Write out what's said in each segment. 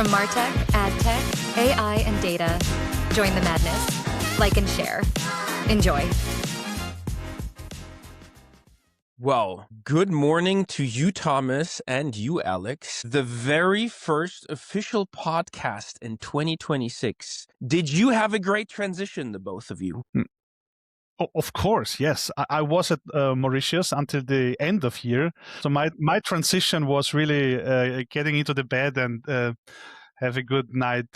From MarTech, AdTech, AI, and data, join the madness. Like and share. Enjoy. Well, good morning to you, Thomas, and you, Alex. The very first official podcast in 2026. Did you have a great transition, the both of you? Of course, yes. I was at Mauritius until the end of year. So my transition was really getting into the bed and have a good night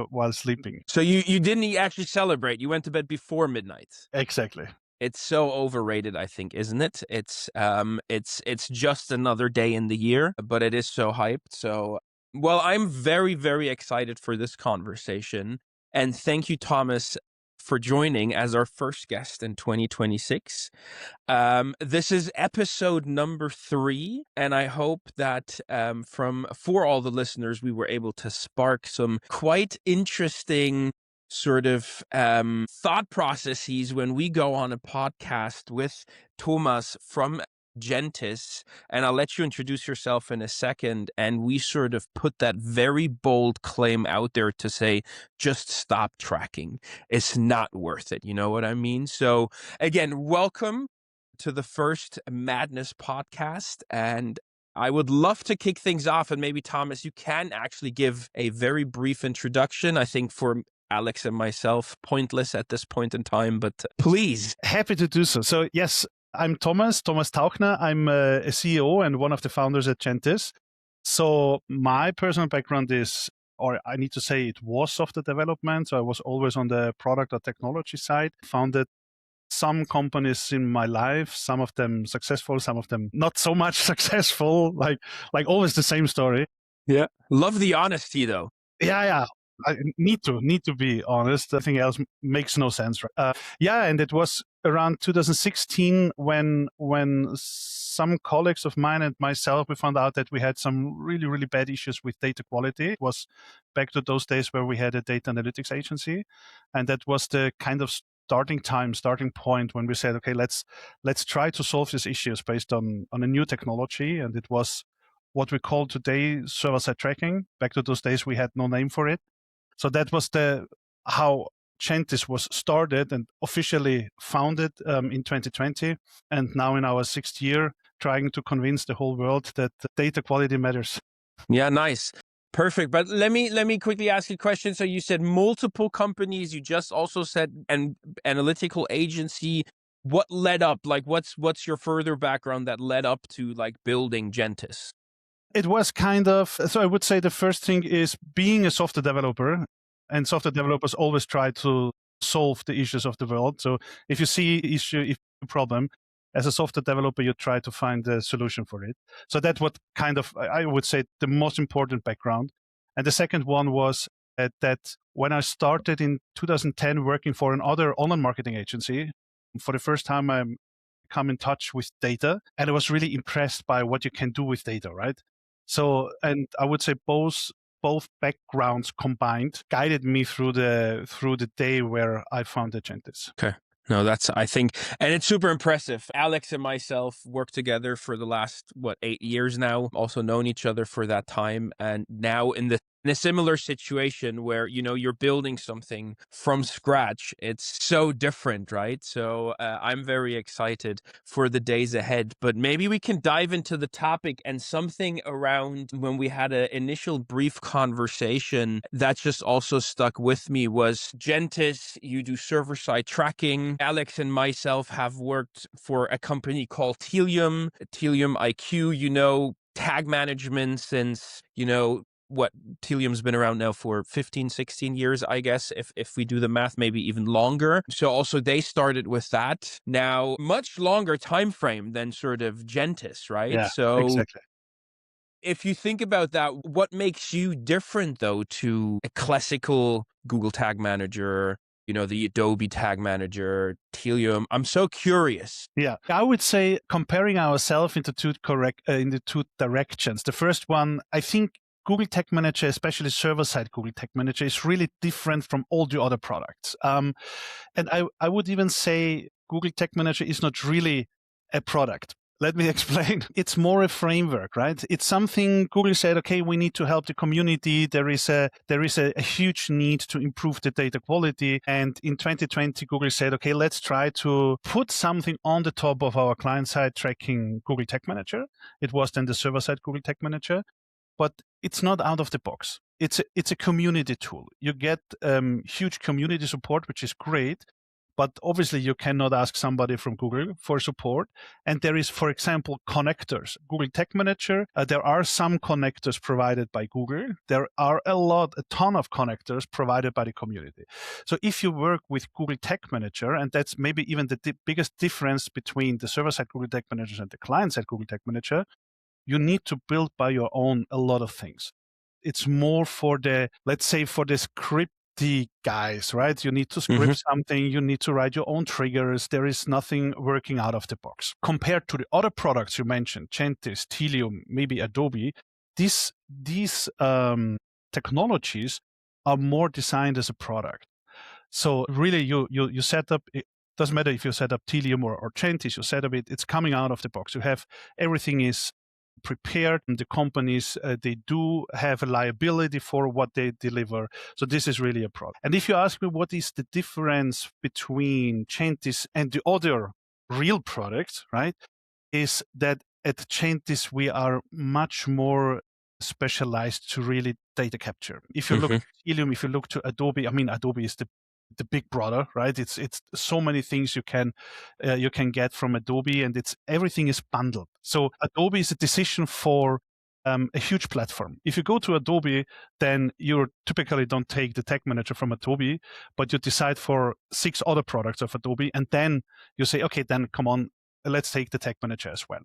while sleeping. So you didn't actually celebrate. You went to bed before midnight. Exactly. It's so overrated, I think, isn't it? It's just another day in the year, but it is so hyped. So, well, I'm very, very excited for this conversation. And thank you, Thomas, for joining as our first guest in 2026. This is episode number 3, and I hope that for all the listeners, we were able to spark some quite interesting sort of thought processes when we go on a podcast with Thomas from Gentis, and I'll let you introduce yourself in a second, and we sort of put that very bold claim out there to say, just stop tracking. It's not worth it. You know what I mean? So again, welcome to the first MAADness podcast, and I would love to kick things off, and maybe Thomas, you can actually give a very brief introduction. I think for Alex and myself, pointless at this point in time, but please. Happy to do so. So yes, I'm Thomas Tauchner. I'm a CEO and one of the founders at Gentis. So my personal background is, or I need to say it was software development. So I was always on the product or technology side. Founded some companies in my life, some of them successful, some of them not so much successful, like always the same story. Yeah. Love the honesty though. Yeah. I need to be honest. Nothing else makes no sense. Right? And it was around 2016 when some colleagues of mine and myself, we found out that we had some really, really bad issues with data quality. It was back to those days where we had a data analytics agency, and that was the kind of starting point when we said, okay, let's try to solve these issues based on a new technology, and it was what we call today server-side tracking. Back to those days, we had no name for it. So that was how Gentis was started and officially founded in 2020. And now in our 6th year, trying to convince the whole world that data quality matters. Yeah, nice. Perfect. But let me quickly ask you a question. So you said multiple companies. You just also said an analytical agency. What led up? Like, what's your further background that led up to like building Gentis? It was kind of, so I would say the first thing is being a software developer, and software developers always try to solve the issues of the world. So if you see issue, a problem, as a software developer, you try to find a solution for it. So that's what kind of, I would say, the most important background. And the second one was that when I started in 2010 working for another online marketing agency, for the first time I come in touch with data, and I was really impressed by what you can do with data, right? So, and I would say both backgrounds combined guided me through the day where I founded Gentis. Okay. No, I think, and it's super impressive. Alex and myself worked together for the last, 8 years now, also known each other for that time. And now in a similar situation where, you're building something from scratch, it's so different, right? So I'm very excited for the days ahead, but maybe we can dive into the topic, and something around when we had an initial brief conversation that just also stuck with me was Gentis. You do server-side tracking. Alex and myself have worked for a company called Telium IQ, tag management since, Telium's been around now for 15, 16 years, I guess, if we do the math, maybe even longer. So also they started with that. Now, much longer time frame than sort of Gentis, right? Yeah, so exactly. If you think about that, what makes you different, though, to a classical Google Tag Manager, the Adobe Tag Manager, Telium? I'm so curious. Yeah, I would say comparing ourselves into two directions. The first one, I think Google Tag Manager, especially server-side Google Tag Manager, is really different from all the other products. And I would even say Google Tag Manager is not really a product. Let me explain. It's more a framework, right? It's something Google said, okay, we need to help the community. There is a huge need to improve the data quality. And in 2020, Google said, okay, let's try to put something on the top of our client-side tracking Google Tag Manager. It was then the server-side Google Tag Manager, but it's not out of the box. It's a community tool. You get huge community support, which is great. But obviously, you cannot ask somebody from Google for support. And there is, for example, connectors. Google Tag Manager, there are some connectors provided by Google. There are a ton of connectors provided by the community. So if you work with Google Tag Manager, and that's maybe even the biggest difference between the server-side Google Tag Manager and the client-side Google Tag Manager, you need to build by your own a lot of things. It's more for the, let's say, for the script guys, right? You need to script something, you need to write your own triggers. There is nothing working out of the box. Compared to the other products you mentioned, Gentis, Telium, maybe Adobe, these technologies are more designed as a product. So really you set up, it doesn't matter if you set up Telium or Gentis, you set up it's coming out of the box. You have, everything is prepared, and the companies, they do have a liability for what they deliver. So this is really a product. And if you ask me what is the difference between Gentis and the other real products, right, is that at Gentis we are much more specialized to really data capture. If you look at Helium, if you look to Adobe, I mean, Adobe is the big brother, right? It's so many things you can get from Adobe, and everything is bundled. So Adobe is a decision for a huge platform. If you go to Adobe, then you typically don't take the Tag Manager from Adobe, but you decide for 6 other products of Adobe, and then you say, okay, then come on, let's take the Tag Manager as well.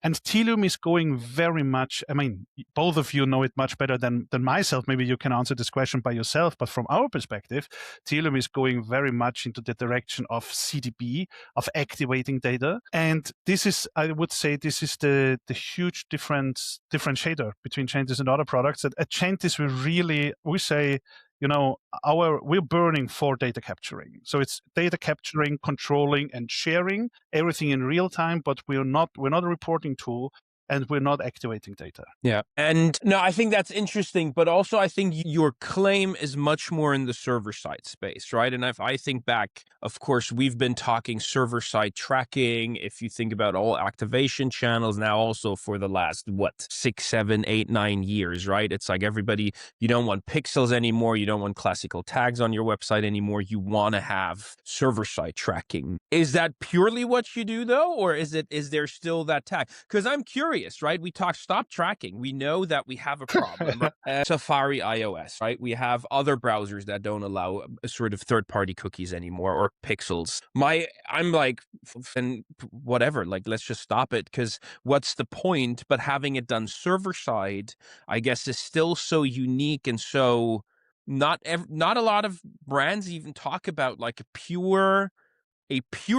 And Telium is going very much, I mean, both of you know it much better than myself. Maybe you can answer this question by yourself. But from our perspective, Telium is going very much into the direction of CDB, of activating data. And this is, I would say, this is the huge differentiator between Gentis and other products. At Gentis, we say, you know, we're burning for data capturing. So it's data capturing, controlling, and sharing everything in real time, but we're not a reporting tool, and we're not activating data. Yeah. And no, I think that's interesting, but also I think your claim is much more in the server-side space, right? And if I think back, of course, we've been talking server-side tracking. If you think about all activation channels now, also for the last, 6, 7, 8, 9 years, right? It's like everybody, you don't want pixels anymore. You don't want classical tags on your website anymore. You want to have server-side tracking. Is that purely what you do though? Or is there still that tag? Because I'm curious, right? We talk stop tracking. We know that we have a problem. Safari iOS, right? We have other browsers that don't allow sort of third-party cookies anymore, or pixels. I'm like, and whatever, like, let's just stop it, because what's the point? But having it done server-side, I guess, is still so unique, and so not a lot of brands even talk about like a pure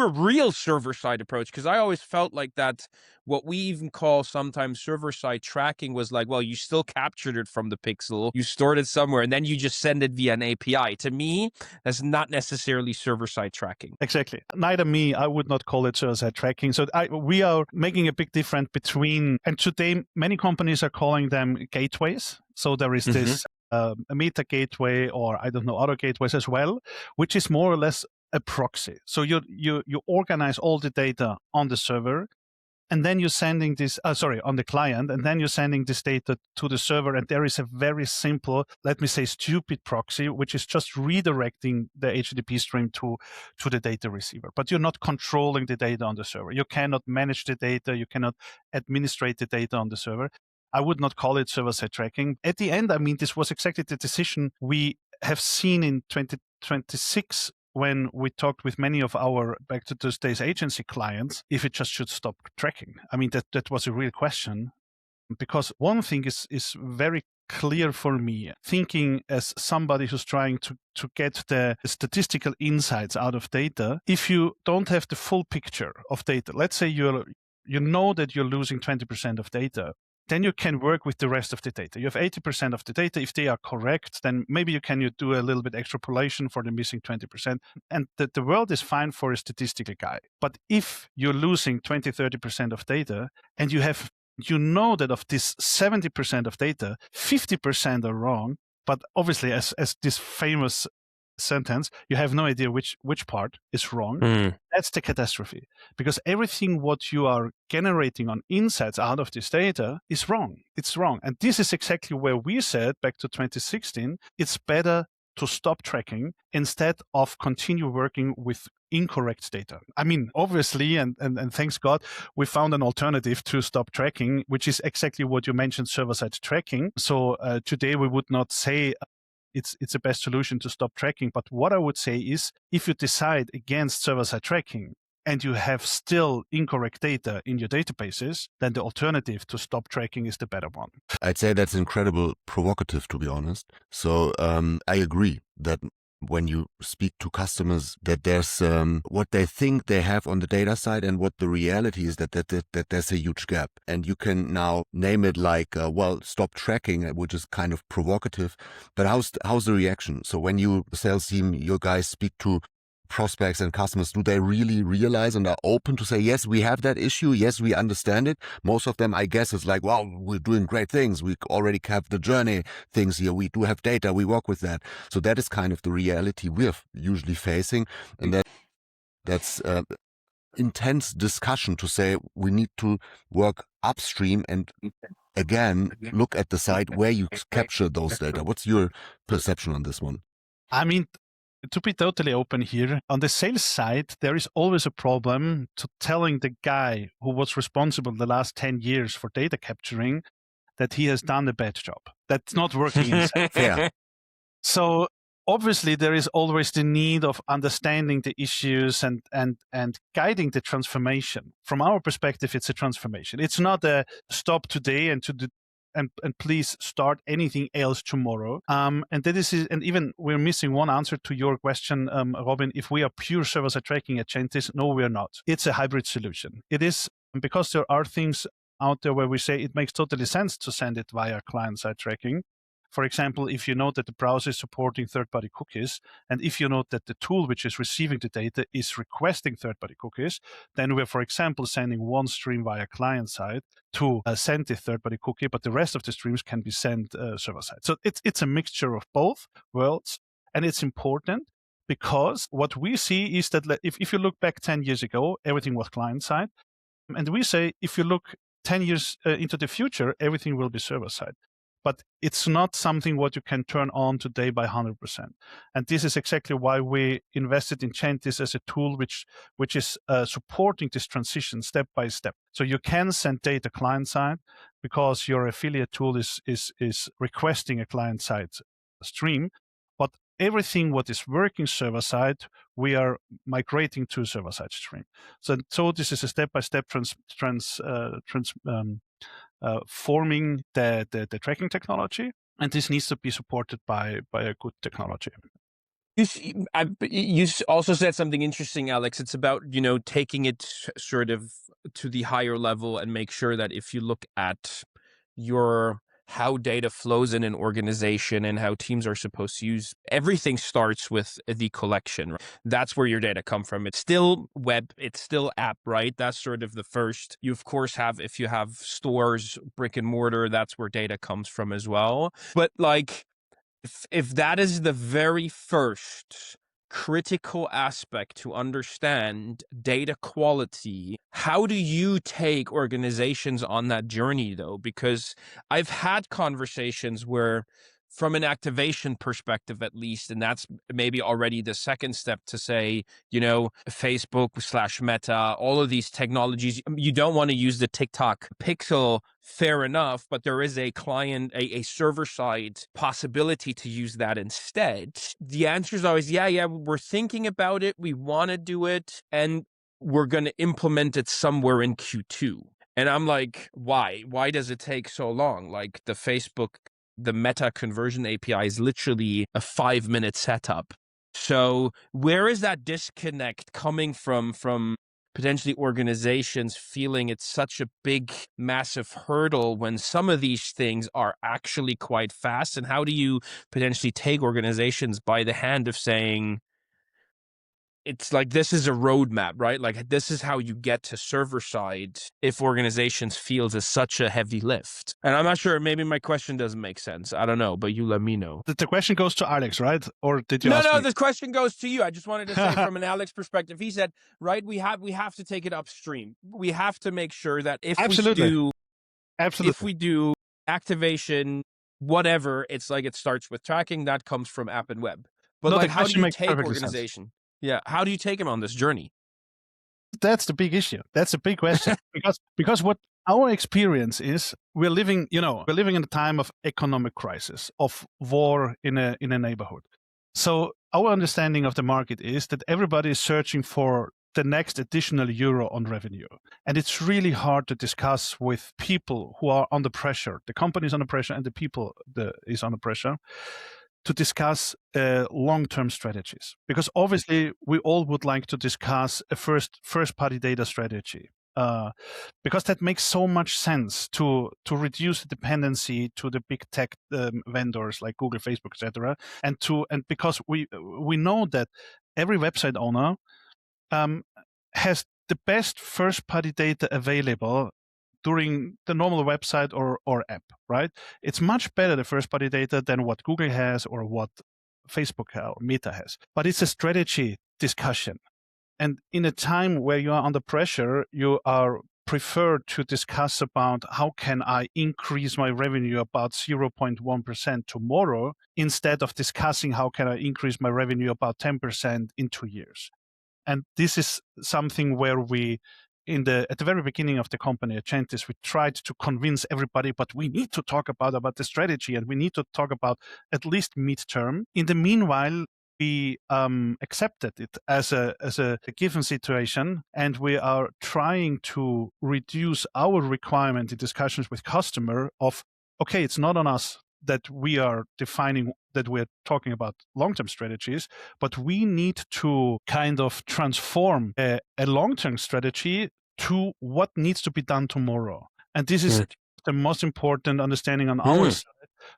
real server-side approach, because I always felt like that what we even call sometimes server-side tracking was like, well, you still captured it from the pixel, you stored it somewhere, and then you just send it via an API. To me, that's not necessarily server-side tracking. Exactly. Neither me, I would not call it server-side tracking. So we are making a big difference between, and today many companies are calling them gateways. So there is this a meta gateway, or I don't know, other gateways as well, which is more or less a proxy. So you organize all the data on the server, and then you're sending this, on the client, and then you're sending this data to the server. And there is a very simple, let me say, stupid proxy, which is just redirecting the HTTP stream to the data receiver. But you're not controlling the data on the server. You cannot manage the data. You cannot administrate the data on the server. I would not call it server-side tracking. At the end, I mean, this was exactly the decision we have seen in 2026 when we talked with many of our Back to Those Days agency clients, if it just should stop tracking. I mean, that was a real question, because one thing is very clear for me, thinking as somebody who's trying to get the statistical insights out of data. If you don't have the full picture of data, let's say you know that you're losing 20% of data, then you can work with the rest of the data. You have 80% of the data. If they are correct, then maybe you do a little bit extrapolation for the missing 20%. And the world is fine for a statistical guy. But if you're losing 20, 30% of data, and you know that of this 70% of data, 50% are wrong, but obviously as this famous sentence, you have no idea which part is wrong. That's the catastrophe, because everything what you are generating on insights out of this data is wrong. It's wrong. And this is exactly where we said back to 2016, it's better to stop tracking instead of continue working with incorrect data. I mean, obviously, and thanks God, we found an alternative to stop tracking, which is exactly what you mentioned, server-side tracking. So today we would not say it's the best solution to stop tracking. But what I would say is, if you decide against server-side tracking and you have still incorrect data in your databases, then the alternative to stop tracking is the better one. I'd say that's incredible provocative, to be honest. So I agree that when you speak to customers, that there's what they think they have on the data side and what the reality is, that there's a huge gap. And you can now name it like, stop tracking, which is kind of provocative. But how's the reaction? So when you, sales team, your guys speak to prospects and customers, do they really realize and are open to say, yes, we have that issue, yes, we understand it? Most of them, I guess, is like, well, we're doing great things, we already have the journey things here, we do have data, we work with that. So that is kind of the reality we're usually facing, and that's intense discussion to say we need to work upstream and again look at the side where you capture those data. What's your perception on this one? I mean, to be totally open here, on the sales side, there is always a problem to telling the guy who was responsible the last 10 years for data capturing that he has done a bad job. That's not working in sales. Fair. So obviously there is always the need of understanding the issues and guiding the transformation. From our perspective, it's a transformation. It's not a stop today and and please start anything else tomorrow. And that is, and even we're missing one answer to your question, Robin. If we are pure server-side tracking at Gentis, no, we are not. It's a hybrid solution. It is, because there are things out there where we say it makes totally sense to send it via client-side tracking. For example, if you know that the browser is supporting third-party cookies, and if you know that the tool which is receiving the data is requesting third-party cookies, then we're, for example, sending one stream via client-side to send the third-party cookie, but the rest of the streams can be sent server-side. So it's a mixture of both worlds, and it's important because what we see is that if you look back 10 years ago, everything was client-side, and we say if you look 10 years into the future, everything will be server-side. But it's not something what you can turn on today by 100%. And this is exactly why we invested in Gentis as a tool which is supporting this transition step by step. So you can send data client-side because your affiliate tool is requesting a client-side stream, but everything what is working server-side, we are migrating to server-side stream. So this is a step-by-step forming the tracking technology, and this needs to be supported by a good technology. You also said something interesting, Alex. It's about, taking it sort of to the higher level and make sure that if you look at how data flows in an organization and how teams are supposed to use, everything starts with the collection. Right? That's where your data come from. It's still web, it's still app, right? That's sort of the first. You of course have, if you have stores, brick and mortar, that's where data comes from as well. But like, if that is the very first critical aspect to understand data quality, how do you take organizations on that journey though? Because I've had conversations where, from an activation perspective at least, and that's maybe already the second step to say, Facebook/Meta, all of these technologies, you don't want to use the TikTok pixel, fair enough, but there is a client, a server-side possibility to use that instead. The answer is always, yeah, we're thinking about it, we want to do it, and we're going to implement it somewhere in Q2. And I'm like, why? Why does it take so long? Like the Meta conversion API is literally a 5-minute setup. So where is that disconnect coming from potentially organizations feeling it's such a big, massive hurdle when some of these things are actually quite fast? And how do you potentially take organizations by the hand of saying, it's like, this is a roadmap, right? Like, this is how you get to server side if organizations feels it's such a heavy lift. And I'm not sure, maybe my question doesn't make sense. I don't know, but you let me know. The question goes to Alex, right? Or did you No, ask no, me? this question goes to you. I just wanted to say from an Alex perspective, he said, right, we have to take it upstream. We have to make sure that if we do activation, whatever, it's like it starts with tracking, that comes from app and web. But No, like, the how do question you makes take perfect sense. organization? Yeah, how do you take them on this journey? That's the big issue. That's a big question. because what our experience is, we're living in a time of economic crisis, of war in a neighborhood. So our understanding of the market is that everybody is searching for the next additional euro on revenue. And it's really hard to discuss with people who are under pressure. The company is under pressure and the people is under pressure to discuss long-term strategies. Because obviously we all would like to discuss a first-party data strategy. Because that makes so much sense to reduce the dependency to the big tech vendors like Google, Facebook, etc. And because we know that every website owner has the best first-party data available during the normal website or app, right? It's much better, the first-party data, than what Google has or what Facebook or Meta has. But it's a strategy discussion. And in a time where you are under pressure, you are preferred to discuss about how can I increase my revenue about 0.1% tomorrow, instead of discussing how can I increase my revenue about 10% in 2 years. And this is something where we, at the very beginning of the company at Gentis, we tried to convince everybody, but we need to talk about the strategy, and we need to talk about at least midterm. In the meanwhile, we accepted it as a given situation, and we are trying to reduce our requirement in discussions with customer of, okay, it's not on us that we are defining that we're talking about long-term strategies, but we need to kind of transform a long-term strategy to what needs to be done tomorrow. And this is the most important understanding on our side,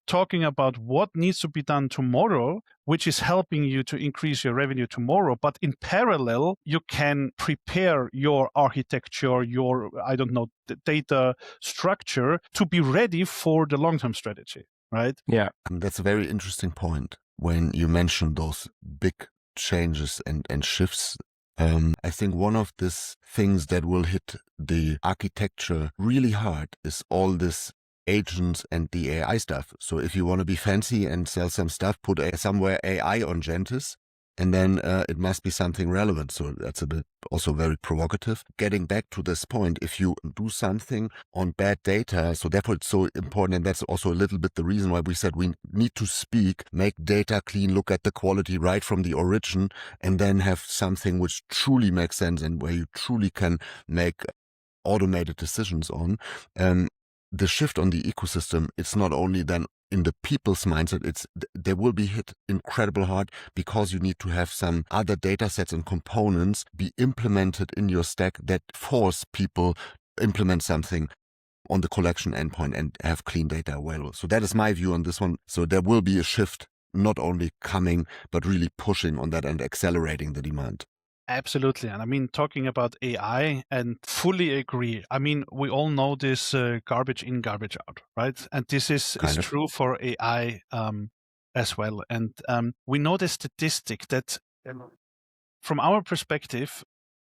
talking about what needs to be done tomorrow, which is helping you to increase your revenue tomorrow. But in parallel, you can prepare your architecture, your, the data structure to be ready for the long-term strategy. Right? Yeah. That's a very interesting point when you mention those big changes and shifts. I think one of these things that will hit the architecture really hard is all this agents and the AI stuff. So if you want to be fancy and sell some stuff, put somewhere AI on Gentis, and then it must be something relevant. So that's a bit also very provocative. Getting back to this point, if you do something on bad data, so therefore it's so important, and that's also a little bit the reason why we said we need to speak, make data clean, look at the quality right from the origin, and then have something which truly makes sense and where you truly can make automated decisions on. The shift on the ecosystem, it's not only then in the people's mindset, they will be hit incredible hard because you need to have some other data sets and components be implemented in your stack that force people implement something on the collection endpoint and have clean data available. So that is my view on this one. So there will be a shift, not only coming, but really pushing on that and accelerating the demand. Absolutely. And I mean, talking about AI, and fully agree. I mean, we all know this garbage in, garbage out, right? And this is true for AI as well. And we know the statistic that from our perspective,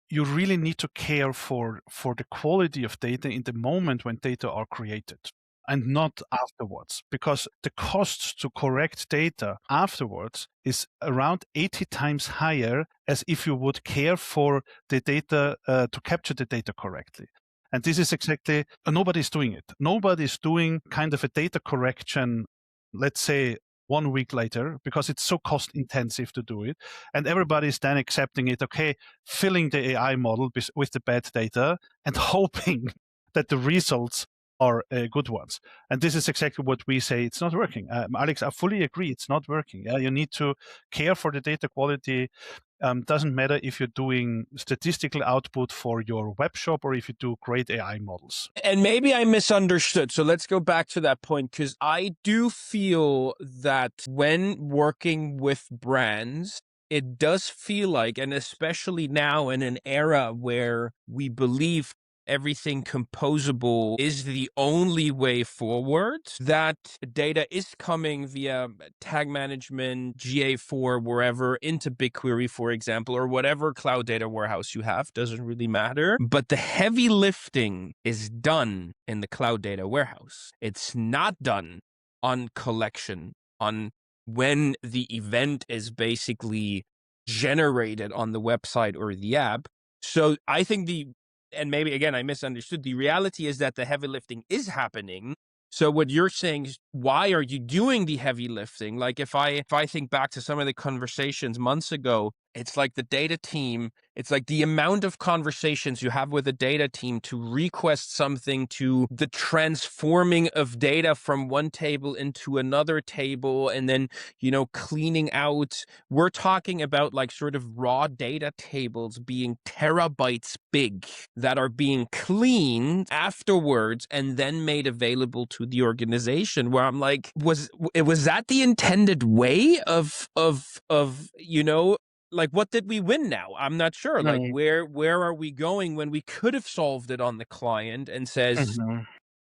you really need to care for the quality of data in the moment when data are created, and not afterwards, because the costs to correct data afterwards is around 80 times higher as if you would care for the data to capture the data correctly. And this is exactly, nobody's doing it. Nobody's doing kind of a data correction, let's say 1 week later, because it's so cost intensive to do it. And everybody's then accepting it, okay, filling the AI model with the bad data and hoping that the results are good ones. And this is exactly what we say, it's not working. Alex, I fully agree, it's not working. You need to care for the data quality Doesn't matter if you're doing statistical output for your web shop or if you do great AI models. And maybe I misunderstood. So let's go back to that point, because I do feel that when working with brands, it does feel like, and especially now in an era where we believe everything composable is the only way forward, that data is coming via tag management, GA4, wherever, into BigQuery, for example, or whatever cloud data warehouse you have, doesn't really matter. But the heavy lifting is done in the cloud data warehouse. It's not done on collection, on when the event is basically generated on the website or the app. So I think and maybe again I misunderstood, the reality is that the heavy lifting is happening. So what you're saying is, why are you doing the heavy lifting? Like if I think back to some of the conversations months ago, it's like the data team, it's like the amount of conversations you have with the data team to request something, to the transforming of data from one table into another table, and then, cleaning out. We're talking about like sort of raw data tables being terabytes big that are being cleaned afterwards and then made available to the organization, where I'm like, was that the intended way of like, what did we win now? I'm not sure. Like, where are we going when we could have solved it on the client and says,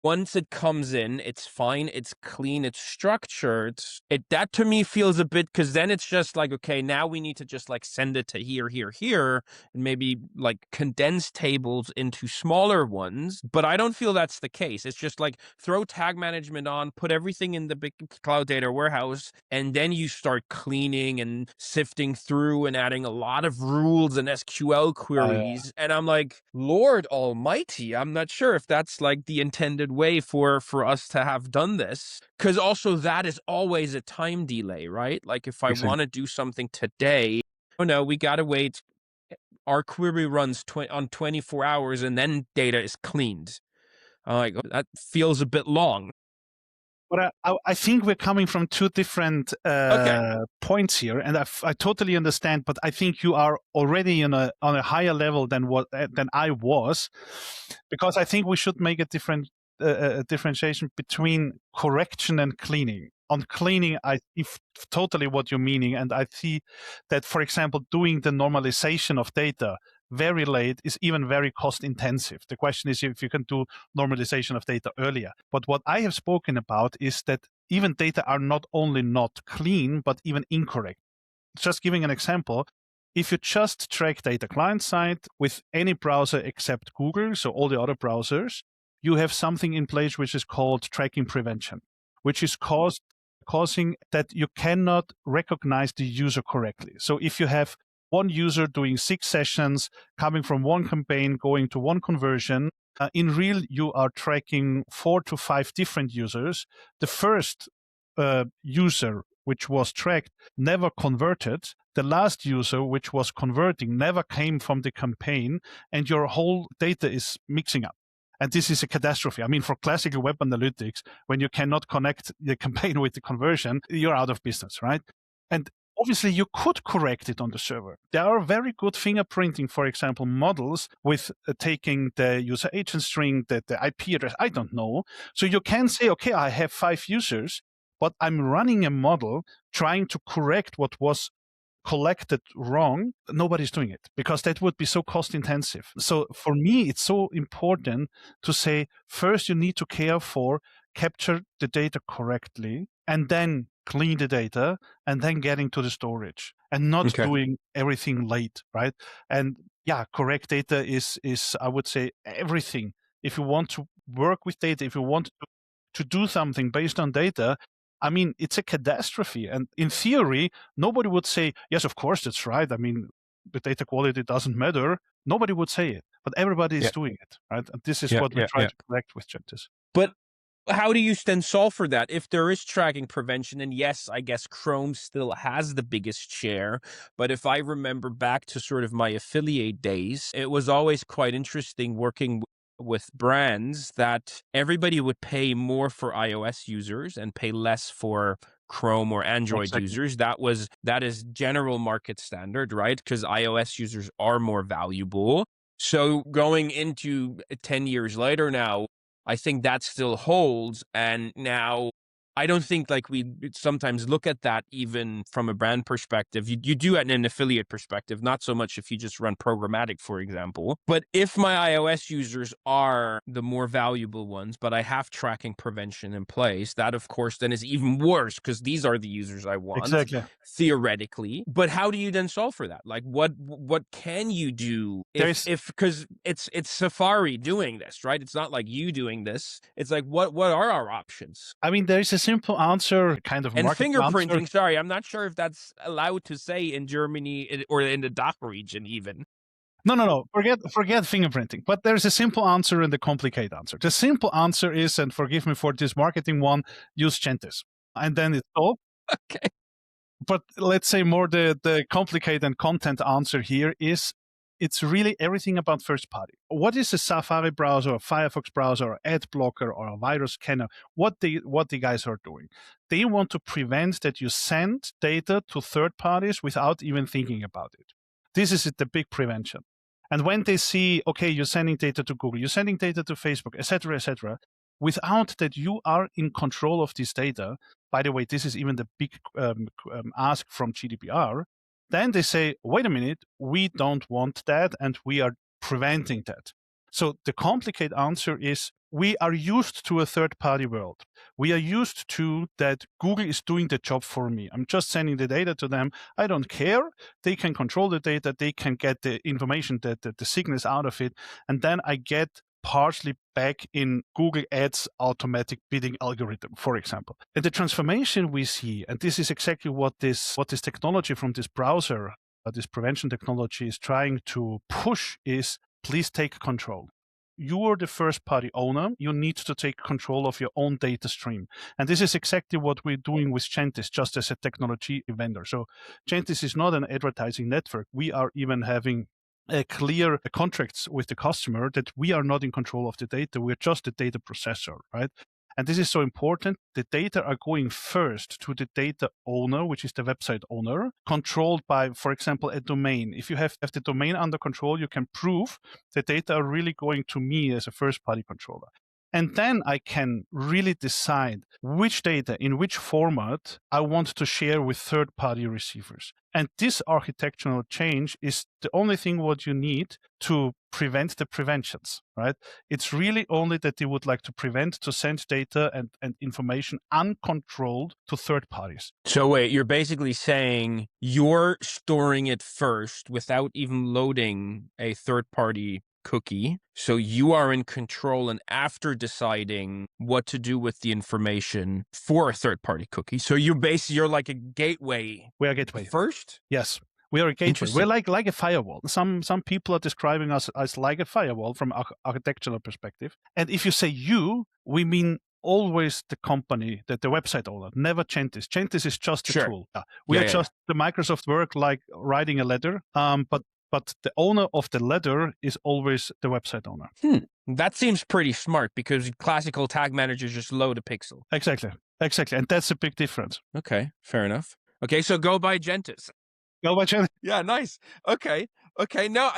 once it comes in, it's fine, it's clean, it's structured. That to me feels a bit, because then it's just like, okay, now we need to just like send it to here, and maybe like condense tables into smaller ones. But I don't feel that's the case. It's just like throw tag management on, put everything in the big cloud data warehouse, and then you start cleaning and sifting through and adding a lot of rules and SQL queries. And I'm like, Lord Almighty, I'm not sure if that's like the intended way for us to have done this, because also that is always a time delay, right? Like if I want to do something today, oh no, we gotta wait, our query runs on 24 hours and then data is cleaned. Like, that feels a bit long. But I think we're coming from two different points here, and I totally understand. But I think you are already on a higher level than I was, because I think we should make a differentiation between correction and cleaning. On cleaning, I see totally what you're meaning, and I see that, for example, doing the normalization of data very late is even very cost intensive. The question is if you can do normalization of data earlier. But what I have spoken about is that even data are not only not clean, but even incorrect. Just giving an example, if you just track data client side with any browser except Google, so all the other browsers, you have something in place which is called tracking prevention, which is causing that you cannot recognize the user correctly. So if you have one user doing 6 sessions, coming from one campaign, going to one conversion, in real, you are tracking 4 to 5 different users. The first user which was tracked never converted. The last user which was converting never came from the campaign, and your whole data is mixing up. And this is a catastrophe. I mean, for classical web analytics, when you cannot connect the campaign with the conversion, you're out of business, right? And obviously, you could correct it on the server. There are very good fingerprinting, for example, models with taking the user agent string, the IP address, I don't know. So you can say, okay, I have 5 users, but I'm running a model trying to correct what was collected wrong. Nobody's doing it because that would be so cost intensive. So for me, it's so important to say, first, you need to care for capture the data correctly and then clean the data and then getting to the storage and not doing everything late, right? And yeah, correct data is I would say everything. If you want to work with data, if you want to do something based on data, I mean, it's a catastrophe. And in theory, nobody would say, yes, of course, that's right. I mean, the data quality doesn't matter. Nobody would say it, but everybody is doing it, right? And this is what we try to correct with Gentis. But how do you then solve for that? If there is tracking prevention, and yes, I guess Chrome still has the biggest share, but if I remember back to sort of my affiliate days, it was always quite interesting working with brands that everybody would pay more for iOS users and pay less for Chrome or Android Exactly. users. That is general market standard, right? Because iOS users are more valuable. So going into 10 years later now, I think that still holds. And now I don't think like we sometimes look at that even from a brand perspective. You do at an affiliate perspective, not so much if you just run programmatic, for example. But if my iOS users are the more valuable ones, but I have tracking prevention in place, that of course then is even worse because these are the users I want. Exactly. Theoretically. But how do you then solve for that? Like what can you do if because it's Safari doing this, right? It's not like you doing this. It's like what are our options? I mean, there is a simple answer, kind of And market fingerprinting, answer. sorry, I'm not sure if that's allowed to say in Germany or in the DACH region even. No. Forget fingerprinting. But there's a simple answer and a complicated answer. The simple answer is, and forgive me for this marketing one, use Gentis. And then it's all. Okay. But let's say more the complicated and content answer here is it's really everything about first party. What is a Safari browser, a Firefox browser, or ad blocker, or a virus scanner? What the guys are doing? They want to prevent that you send data to third parties without even thinking about it. This is the big prevention. And when they see, okay, you're sending data to Google, you're sending data to Facebook, etc., without that you are in control of this data, by the way, this is even the big ask from GDPR, then they say, wait a minute, we don't want that and we are preventing that. So the complicated answer is we are used to a third-party world. We are used to that Google is doing the job for me. I'm just sending the data to them. I don't care. They can control the data. They can get the information, the signals out of it. And then I get partially back in Google Ads automatic bidding algorithm, for example. And the transformation we see, and this is exactly what this technology from this browser, this prevention technology is trying to push is, please take control. You are the first party owner. You need to take control of your own data stream. And this is exactly what we're doing with Gentis, just as a technology vendor. So Gentis is not an advertising network. We are even having clear contracts with the customer that we are not in control of the data. We're just a data processor, right? And this is so important. The data are going first to the data owner, which is the website owner, controlled by, for example, a domain. If you have the domain under control, you can prove the data are really going to me as a first-party controller. And then I can really decide which data in which format I want to share with third-party receivers. And this architectural change is the only thing what you need to prevent the preventions, right? It's really only that they would like to prevent to send data and information uncontrolled to third parties. So wait, you're basically saying you're storing it first without even loading a third-party cookie. So you are in control and after deciding what to do with the information for a third-party cookie. So you're like a gateway. We are a gateway. First? Yes. We are a gateway. We're like a firewall. Some people are describing us as like a firewall from an architectural perspective. And if you say you, we mean always the company, the website owner, never Gentis. Gentis is just a tool. We are just the Microsoft work like writing a letter, but the owner of the letter is always the website owner. That seems pretty smart because classical tag managers just load a pixel. Exactly. And that's a big difference. Okay, fair enough. Okay, so go by Gentis. Go by Gentis. Yeah, nice. Okay. No,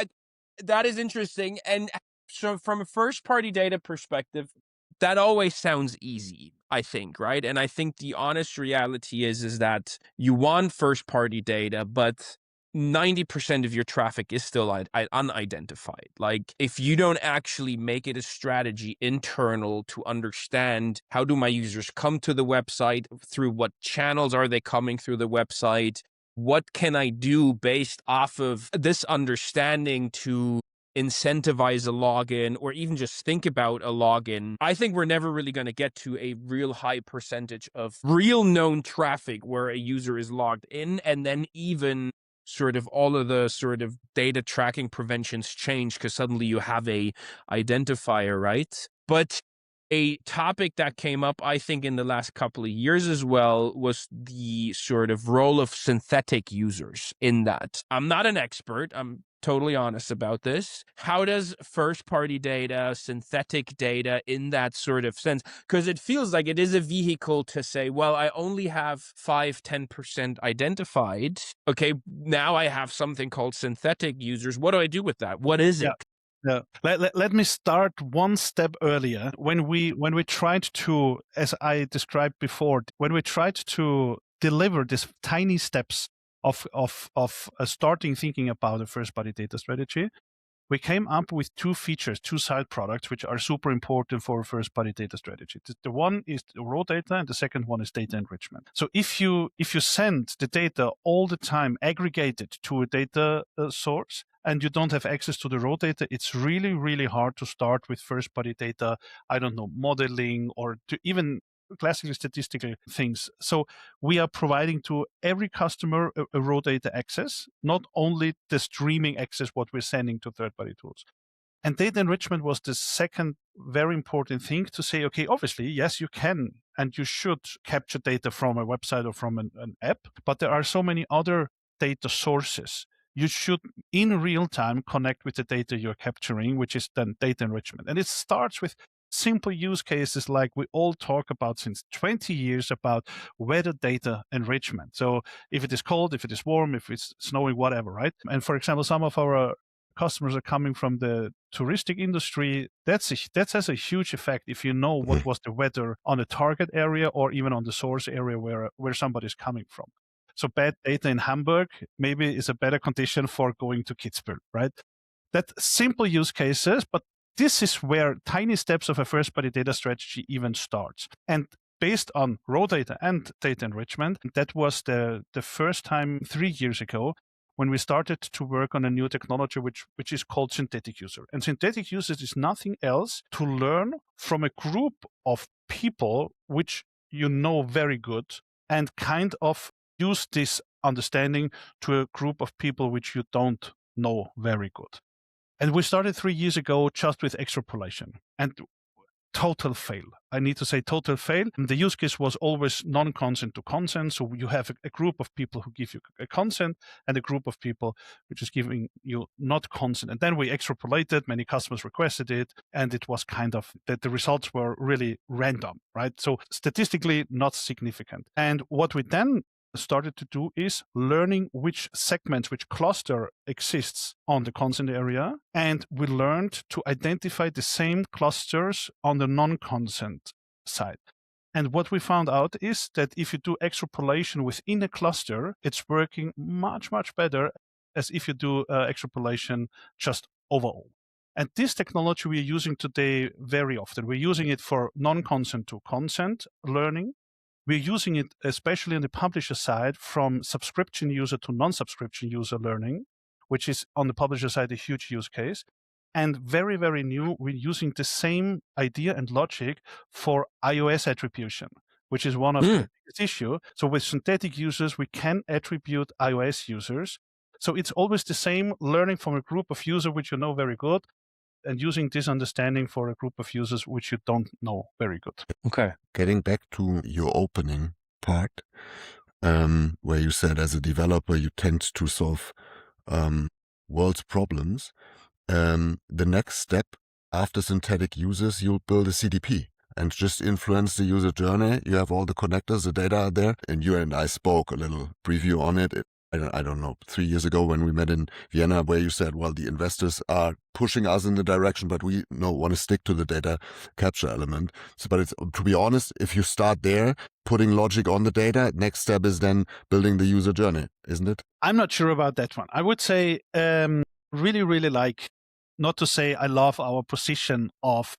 that is interesting. And so from a first-party data perspective, that always sounds easy, I think, right? And I think the honest reality is that you want first-party data, but 90% of your traffic is still unidentified. Like if you don't actually make it a strategy internal to understand how do my users come to the website, through what channels are they coming through the website, what can I do based off of this understanding to incentivize a login or even just think about a login, I think we're never really going to get to a real high percentage of real known traffic where a user is logged in, and then even sort of all of the sort of data tracking preventions change because suddenly you have a identifier, right? But a topic that came up, I think, in the last couple of years as well was the sort of role of synthetic users in that. I'm not an expert. I'm totally honest about this. How does first-party data, synthetic data in that sort of sense, because it feels like it is a vehicle to say, well, I only have 5-10% identified. Okay, now I have something called synthetic users. What do I do with that? What is it? Yeah. Let me start one step earlier. When we tried to, as I described before, when we tried to deliver these tiny steps of starting thinking about a first-party data strategy, we came up with two features, two side products, which are super important for a first-party data strategy. The one is the raw data, and the second one is data enrichment. So if you send the data all the time aggregated to a data source, and you don't have access to the raw data, it's really, really hard to start with first-party data, I don't know, modeling, or to even classical statistical things. So we are providing to every customer a raw data access, not only the streaming access, what we're sending to third-party tools. And data enrichment was the second very important thing to say, okay, obviously, yes, you can and you should capture data from a website or from an app, but there are so many other data sources. You should, in real time, connect with the data you're capturing, which is then data enrichment. And it starts with simple use cases like we all talk about since 20 years about weather data enrichment. So if it is cold, if it is warm, if it's snowing, whatever, right? And for example, some of our customers are coming from the touristic industry. That has a huge effect if you know what was the weather on a target area or even on the source area where somebody's coming from. So bad data in Hamburg maybe is a better condition for going to Kitzbühel, right? That simple use cases, but this is where tiny steps of a first-party data strategy even starts. And based on raw data and data enrichment, that was the first time 3 years ago when we started to work on a new technology which is called synthetic user. And synthetic users is nothing else to learn from a group of people which you know very good and kind of use this understanding to a group of people which you don't know very good. And we started 3 years ago just with extrapolation, and total fail. I need to say total fail. And the use case was always non-consent to consent. So you have a group of people who give you a consent and a group of people which is giving you not consent. And then we extrapolated, many customers requested it, and it was kind of that the results were really random, right? So statistically not significant. And what we then started to do is learning which segments, which cluster exists on the consent area. And we learned to identify the same clusters on the non-consent side. And what we found out is that if you do extrapolation within a cluster, it's working much, much better as if you do extrapolation just overall. And this technology we are using today very often. We're using it for non-consent to consent learning. We're using it especially on the publisher side from subscription user to non-subscription user learning, which is on the publisher side a huge use case. And very, very new, we're using the same idea and logic for iOS attribution, which is one of the biggest issues. So with synthetic users, we can attribute iOS users. So it's always the same learning from a group of users which you know very good, and using this understanding for a group of users which you don't know very good. Okay. Getting back to your opening part, where you said as a developer you tend to solve world's problems, the next step after synthetic users, you'll build a CDP and just influence the user journey. You have all the connectors, the data are there, and you and I spoke a little preview on it. I don't know, 3 years ago when we met in Vienna, where you said, well, the investors are pushing us in the direction, but we want to stick to the data capture element. So, but it's, to be honest, if you start there, putting logic on the data, next step is then building the user journey, isn't it? I'm not sure about that one. I would say really, really like, not to say I love our position of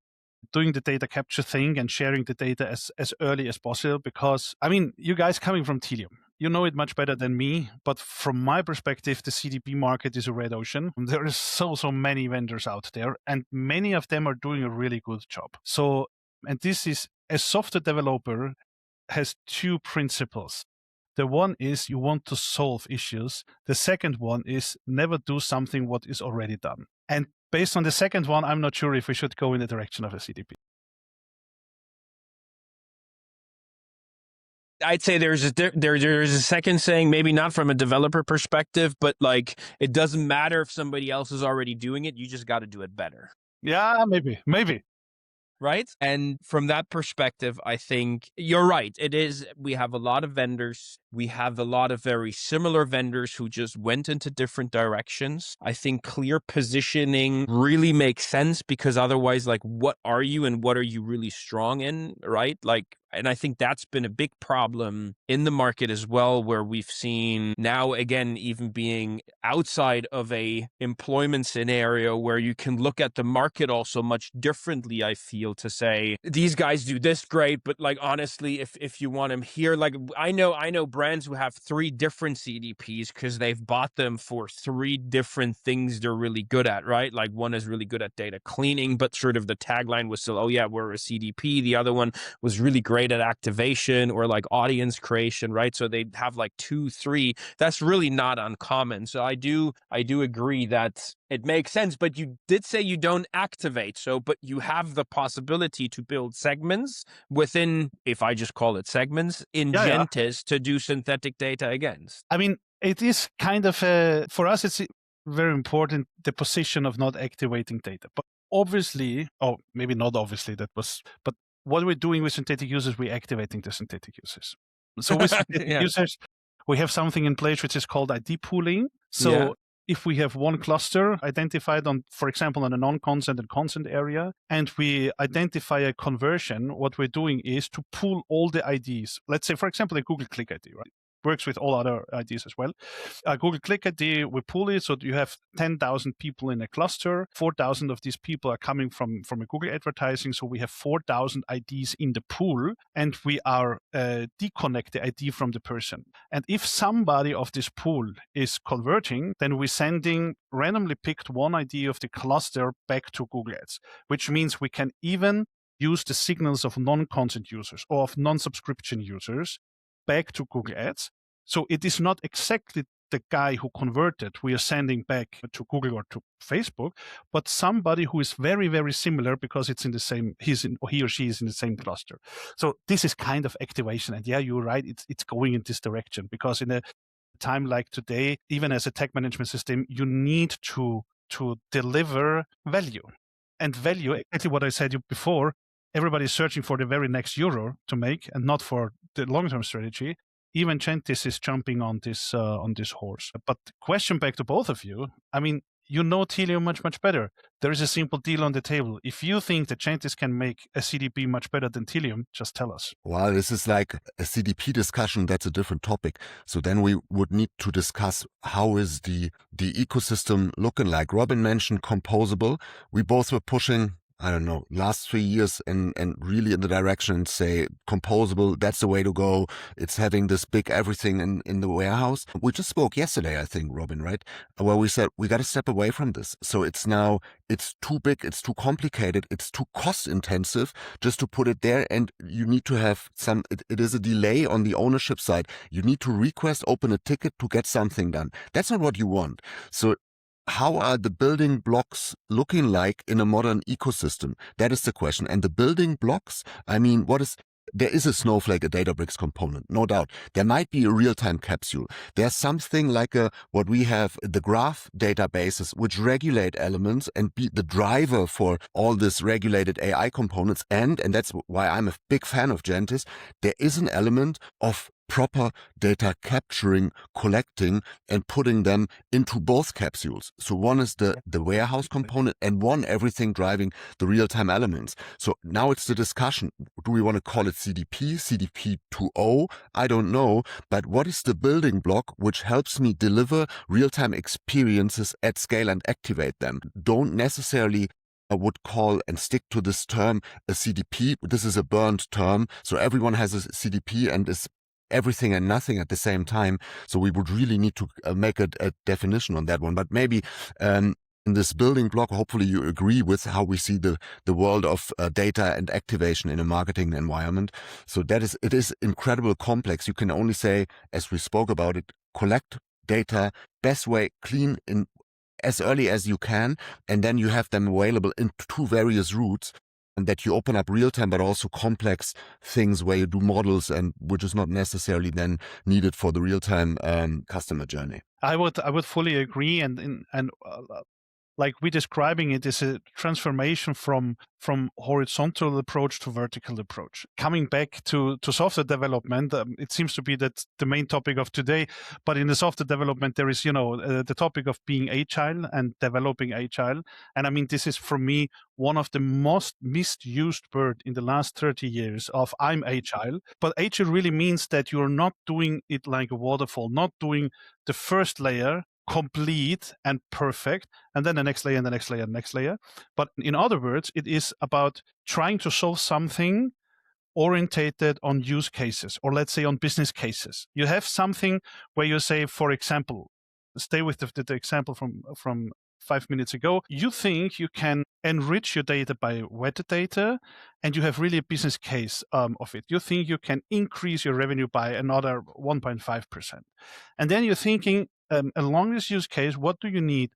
doing the data capture thing and sharing the data as early as possible, because, I mean, you guys coming from Telium, you know it much better than me, but from my perspective, the CDP market is a red ocean. There is so many vendors out there, and many of them are doing a really good job. So, and this is, a software developer has two principles. The one is you want to solve issues. The second one is never do something what is already done. And based on the second one, I'm not sure if we should go in the direction of a CDP. I'd say there's a second saying, maybe not from a developer perspective, but like it doesn't matter if somebody else is already doing it. You just got to do it better. Yeah, maybe. Right. And from that perspective, I think you're right. It is. We have a lot of vendors. We have a lot of very similar vendors who just went into different directions. I think clear positioning really makes sense, because otherwise, like, what are you and what are you really strong in? Right. Like, and I think that's been a big problem in the market as well, where we've seen now, again, even being outside of a employment scenario where you can look at the market also much differently, I feel, to say, these guys do this great, but like, honestly, if you want them here, like I know brands who have 3 different CDPs because they've bought them for 3 different things they're really good at, right? Like one is really good at data cleaning, but sort of the tagline was still, oh yeah, we're a CDP. The other one was really great at activation or like audience creation, right? So they have like 2, 3. That's really not uncommon. So I do agree that it makes sense, but you did say you don't activate. So, but you have the possibility to build segments within, if I just call it segments, in Gentis to do synthetic data against. I mean, it is kind of for us, it's very important, the position of not activating data. But obviously, maybe not obviously, but what we're doing with synthetic users, we're activating the synthetic users. So with synthetic users, we have something in place which is called ID pooling. So if we have one cluster identified on, for example, on a non-consent and consent area, and we identify a conversion, what we're doing is to pool all the IDs. Let's say, for example, a Google Click ID, right? Works with all other IDs as well. Google Click ID, we pull it, so you have 10,000 people in a cluster. 4,000 of these people are coming from a Google advertising, so we have 4,000 IDs in the pool, and we are deconnect the ID from the person. And if somebody of this pool is converting, then we're sending randomly picked one ID of the cluster back to Google Ads, which means we can even use the signals of non-consent users or of non-subscription users back to Google Ads. So it is not exactly the guy who converted we are sending back to Google or to Facebook, but somebody who is very, very similar because it's in the same, he or she is in the same cluster. So this is kind of activation. And yeah, you're right, it's going in this direction, because in a time like today, even as a tag management system, you need to deliver value. And value, exactly what I said before, everybody's searching for the very next euro to make and not for the long-term strategy. Even Gentis is jumping on this horse. But question back to both of you. I mean, you know Telium much, much better. There is a simple deal on the table. If you think that Gentis can make a CDP much better than Telium, just tell us. Well, this is like a CDP discussion. That's a different topic. So then we would need to discuss how is the ecosystem looking like. Robin mentioned composable. We both were pushing, I don't know, last 3 years and really in the direction and say composable, that's the way to go. It's having this big everything in the warehouse. We just spoke yesterday, I think, Robin, right? Where we said we got to step away from this. So it's too big, it's too complicated, it's too cost intensive just to put it there. And you need to have it is a delay on the ownership side. You need to open a ticket to get something done. That's not what you want. So how are the building blocks looking like in a modern ecosystem? That is the question. And the building blocks, I mean, there is a Snowflake, a Databricks component, no doubt. There might be a real-time capsule. There's something like what we have, the graph databases, which regulate elements and be the driver for all this regulated AI components. And that's why I'm a big fan of Gentis. There is an element of proper data capturing, collecting, and putting them into both capsules. So one is the warehouse component and one everything driving the real-time elements. So now it's the discussion. Do we want to call it CDP, CDP 2.0? I don't know. But what is the building block which helps me deliver real-time experiences at scale and activate them? Don't necessarily I would call and stick to this term a CDP. This is a burned term. So everyone has a CDP and is everything and nothing at the same time. So we would really need to make a definition on that one. But maybe in this building block, hopefully you agree with how we see the world of data and activation in a marketing environment. So it is incredibly complex. You can only say, as we spoke about it, collect data, best way, clean in as early as you can, and then you have them available in 2 various routes. and that you open up real time, but also complex things where you do models and which is not necessarily then needed for the real time customer journey. I would fully agree, and like we're describing it is a transformation from horizontal approach to vertical approach. Coming back to software development, it seems to be that the main topic of today. But in the software development, there is the topic of being agile and developing agile. And I mean, this is for me one of the most misused words in the last 30 years of I'm agile. But agile really means that you're not doing it like a waterfall, not doing the first layer complete and perfect, and then the next layer and the next layer and the next layer. But in other words, it is about trying to solve something orientated on use cases, or let's say on business cases. You have something where you say, for example, stay with the example from 5 minutes ago. You think you can enrich your data by wet data, and you have really a business case of it. You think you can increase your revenue by another 1.5%. And then you're thinking, along this use case, what do you need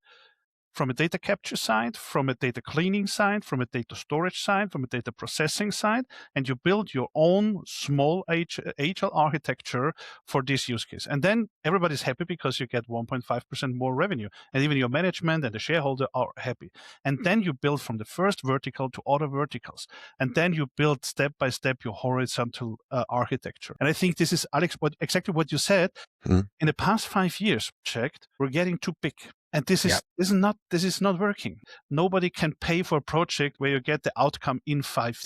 from a data capture side, from a data cleaning side, from a data storage side, from a data processing side, and you build your own small agile architecture for this use case. And then everybody's happy because you get 1.5% more revenue, and even your management and the shareholder are happy. And then you build from the first vertical to other verticals, and then you build step by step your horizontal architecture. And I think this is, Alex, exactly what you said. In the past 5 years, we're getting too big. And this is not working. Nobody can pay for a project where you get the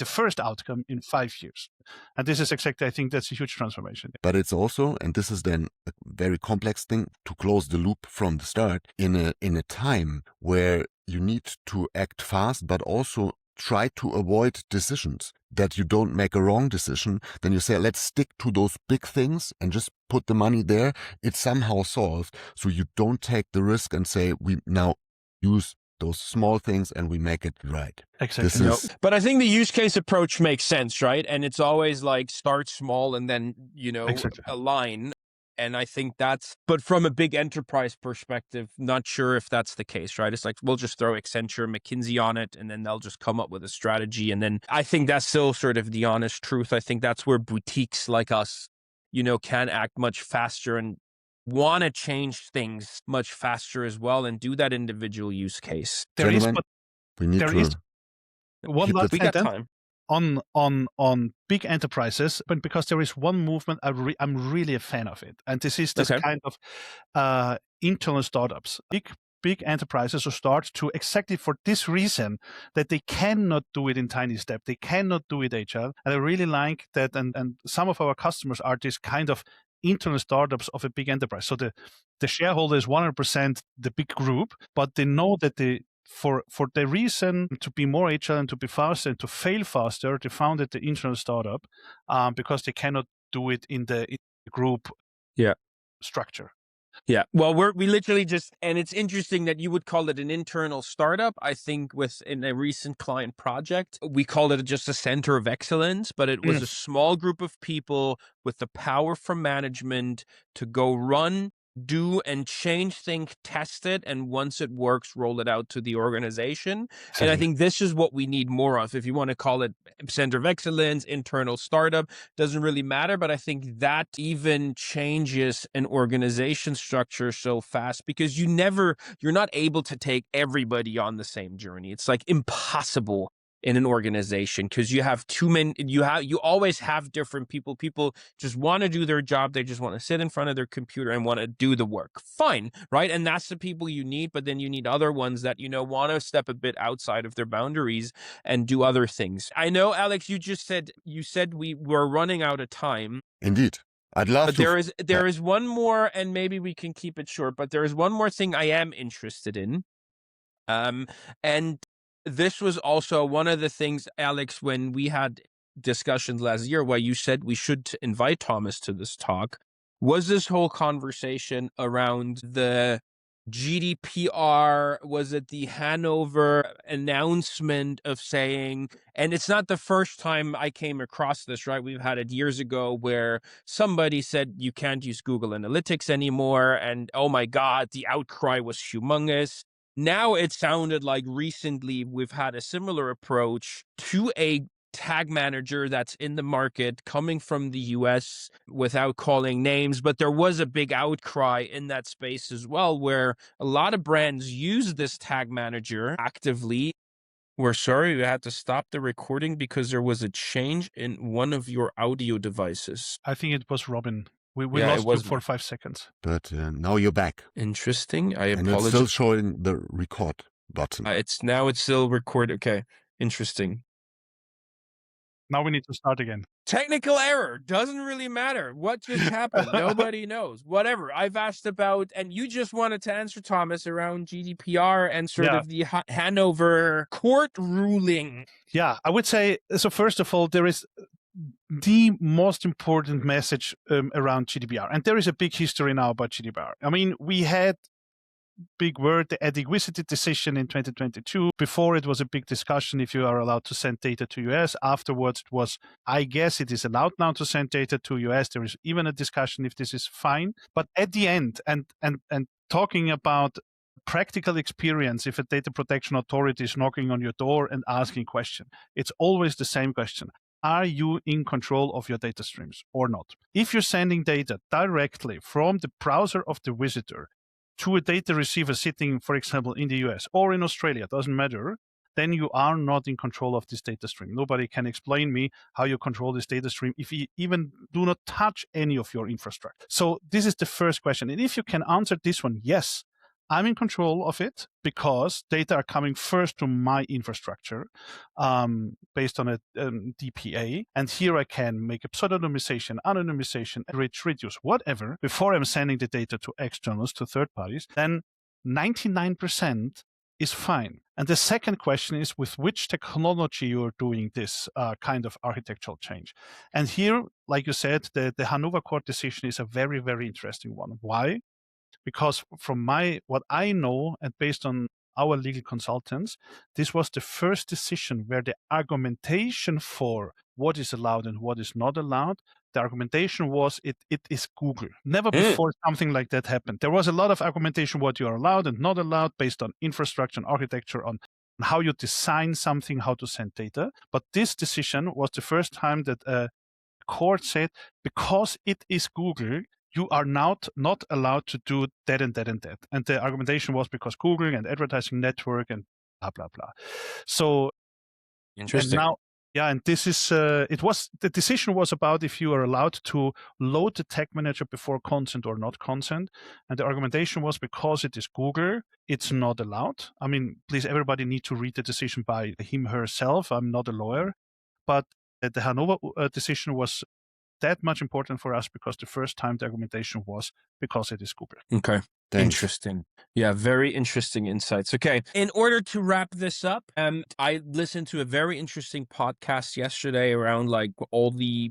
first outcome in 5 years. And this is exactly, I think that's a huge transformation. But it's also, and this is then a very complex thing to close the loop from the start, in a time where you need to act fast, but also try to avoid decisions, that you don't make a wrong decision. Then you say, let's stick to those big things and just put the money there. It's somehow solved. So you don't take the risk and say, we now use those small things and we make it right. Exactly. But I think the use case approach makes sense, right? And it's always like start small and then, align. And I think but from a big enterprise perspective, not sure if that's the case, right? It's like, we'll just throw Accenture, McKinsey on it, and then they'll just come up with a strategy. And then I think that's still sort of the honest truth. I think that's where boutiques like us, can act much faster and want to change things much faster as well and do that individual use case. There is one last we got time. On big enterprises, but because there is one movement, I'm really a fan of it, and this is this kind of internal startups. Big enterprises who start to exactly for this reason that they cannot do it in tiny steps, they cannot do it agile, and I really like that. And some of our customers are this kind of internal startups of a big enterprise. So the shareholder is 100% the big group, but they know that for the reason to be more agile and to be faster and to fail faster, they founded the internal startup because they cannot do it in the group structure. Yeah, well, we literally and it's interesting that you would call it an internal startup. I think in a recent client project, we called it just a center of excellence, but it was a small group of people with the power from management to go run, do and change things, test it, and once it works, roll it out to the organization. And I think this is what we need more of. If you want to call it center of excellence, internal startup, doesn't really matter. But I think that even changes an organization structure so fast because you're not able to take everybody on the same journey. It's like impossible in an organization because you have too many, you always have different people. People just want to do their job. They just want to sit in front of their computer and want to do the work. Fine, right? And that's the people you need, but then you need other ones that, want to step a bit outside of their boundaries and do other things. I know, Alex, you said we were running out of time. Indeed. I'd love to. But there is one more, and maybe we can keep it short, but there is one more thing I am interested in. And this was also one of the things, Alex, when we had discussions last year where you said we should invite Thomas to this talk, was this whole conversation around the GDPR, was it the Hanover announcement of saying, and it's not the first time I came across this, right? We've had it years ago where somebody said you can't use Google Analytics anymore. And oh my God, the outcry was humongous. Now it sounded like recently we've had a similar approach to a tag manager that's in the market coming from the US without calling names, but there was a big outcry in that space as well, where a lot of brands use this tag manager actively. We're sorry, we had to stop the recording because there was a change in one of your audio devices. I think it was Robin. We Yeah, it lost you was for me. 5 seconds. But now you're back. Interesting. I And it's still apologize. showing the record button. It's still recorded. Okay. Interesting. Now we need to start again. Technical error. Doesn't really matter. What just happened? Nobody knows. Whatever. I've asked about, and you just wanted to answer, Thomas, around GDPR and sort of the Hanover court ruling. Yeah, I would say, so first of all, there is the most important message around GDPR. And there is a big history now about GDPR. I mean, we had big word, the adequacy decision in 2022. Before it was a big discussion if you are allowed to send data to US. Afterwards it was, I guess it is allowed now to send data to US. There is even a discussion if this is fine. But at the end, and talking about practical experience, if a data protection authority is knocking on your door and asking a question, it's always the same question. Are you in control of your data streams or not? If you're sending data directly from the browser of the visitor to a data receiver sitting, for example, in the US or in Australia, doesn't matter, then you are not in control of this data stream. Nobody can explain me how you control this data stream if you even do not touch any of your infrastructure. So this is the first question. And if you can answer this one, yes, I'm in control of it because data are coming first to my infrastructure based on a DPA. And here I can make a pseudonymization, anonymization, enrich, reduce, whatever, before I'm sending the data to externals, to third parties, then 99% is fine. And the second question is with which technology you're doing this kind of architectural change. And here, like you said, the Hanover Court decision is a very, very interesting one. Why? Because from what I know, and based on our legal consultants, this was the first decision where the argumentation for what is allowed and what is not allowed, the argumentation was it is Google. Never before something like that happened. There was a lot of argumentation what you are allowed and not allowed based on infrastructure and architecture, on how you design something, how to send data. But this decision was the first time that a court said, because it is Google, you are not allowed to do that and that and that. And the argumentation was because Google and advertising network and blah, blah, blah. So, Interesting. And now, yeah, and this is, the decision was about if you are allowed to load the tag manager before consent or not consent. And the argumentation was because it is Google, it's not allowed. I mean, please, everybody need to read the decision by him, herself. I'm not a lawyer. But the Hanover decision was that much important for us because the first time the argumentation was because it is Google. Okay. Thanks. Interesting. Yeah, very interesting insights. Okay. In order to wrap this up, I listened to a very interesting podcast yesterday around like all the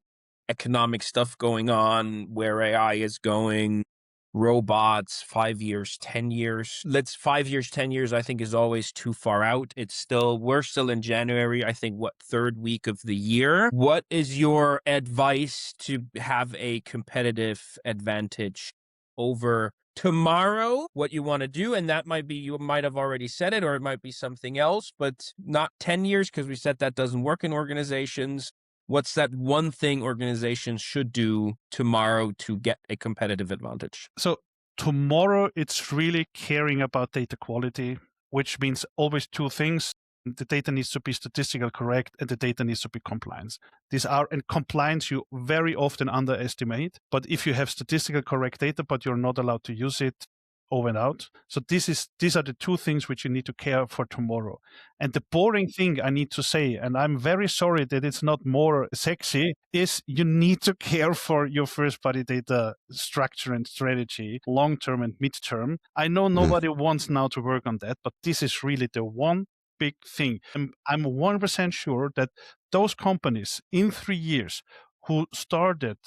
economic stuff going on, where AI is going, robots, 5 years, 10 years. 5 years, 10 years, I think is always too far out. We're still in January, I think, third week of the year. What is your advice to have a competitive advantage over tomorrow, what you want to do? And that might be, you might have already said it, or it might be something else, but not 10 years, because we said that doesn't work in organizations. What's that one thing organizations should do tomorrow to get a competitive advantage? So tomorrow, it's really caring about data quality, which means always two things. The data needs to be statistical correct and the data needs to be compliance. And compliance you very often underestimate. But if you have statistical correct data, but you're not allowed to use it, over and out. So these are the two things which you need to care for tomorrow. And the boring thing I need to say, and I'm very sorry that it's not more sexy, is you need to care for your first party data structure and strategy, long-term and mid-term. I know nobody wants now to work on that, but this is really the one big thing. And I'm 100% sure that those companies in 3 years who started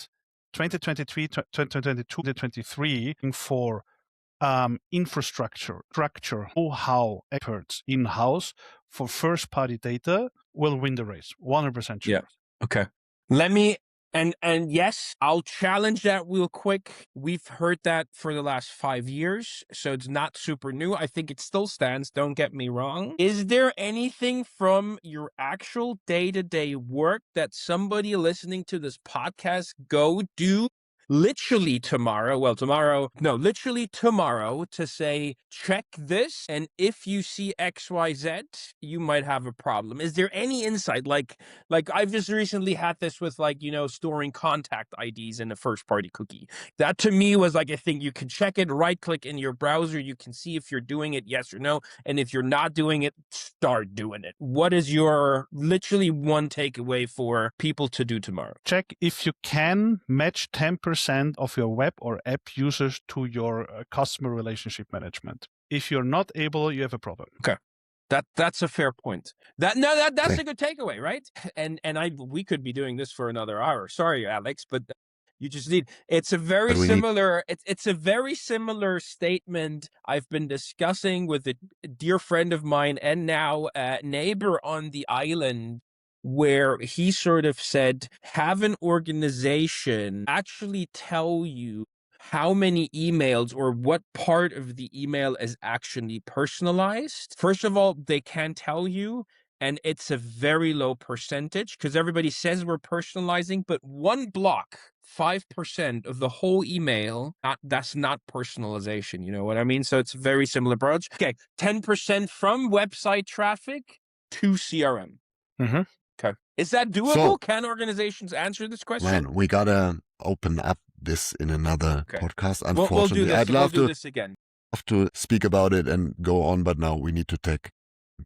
2023, 2022, 2023 for infrastructure, structure, know-how experts in-house for first-party data will win the race. 100% sure. Yeah. Okay. Let me And yes, I'll challenge that real quick. We've heard that for the last 5 years, so it's not super new. I think it still stands, don't get me wrong. Is there anything from your actual day-to-day work that somebody listening to this podcast go do literally tomorrow to say, check this, and if you see XYZ, you might have a problem? Is there any insight? Like I've just recently had this with storing contact IDs in a first party cookie. That to me was like a thing. You can check it, right click in your browser, you can see if you're doing it, yes or no. And if you're not doing it, start doing it. What is your literally one takeaway for people to do tomorrow? Check if you can match 10% of your web or app users to your customer relationship management. If you're not able, you have a problem. Okay. That's a fair point. That's a good takeaway, right? And we could be doing this for another hour. Sorry, Alex, but you just need. It's a very similar. It's a very similar statement I've been discussing with a dear friend of mine and now neighbor on the island, where he sort of said, have an organization actually tell you how many emails or what part of the email is actually personalized. First of all, they can tell you, and it's a very low percentage because everybody says we're personalizing, but one block, 5% of the whole email, that's not personalization. You know what I mean? So it's a very similar approach. Okay, 10% from website traffic to CRM. Mm-hmm. Okay. Is that doable? So, can organizations answer this question? Man, we gotta open up this in another podcast. Unfortunately, we'll do this. I'd love to do this again. Love to speak about it and go on, but now we need to take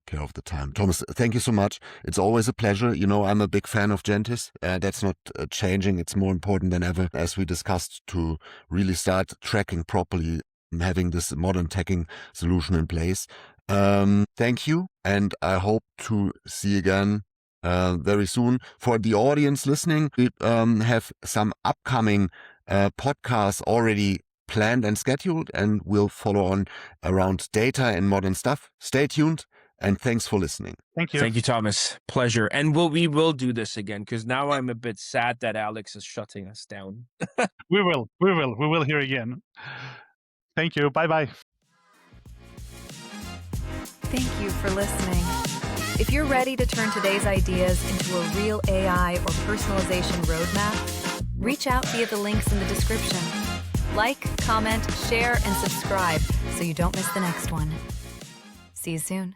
care of the time. Thomas, thank you so much. It's always a pleasure. You know, I'm a big fan of Gentis. That's not changing. It's more important than ever, as we discussed, to really start tracking properly, having this modern tagging solution in place. Thank you, and I hope to see you again very soon. For the audience listening, we have some upcoming podcasts already planned and scheduled, and we'll follow on around data and modern stuff. Stay tuned, and thanks for listening. Thank you. Thank you, Thomas. Pleasure. And we will do this again, because now I'm a bit sad that Alex is shutting us down. We will hear again. Thank you. Bye-bye. Thank you for listening. If you're ready to turn today's ideas into a real AI or personalization roadmap, reach out via the links in the description. Like, comment, share, and subscribe so you don't miss the next one. See you soon.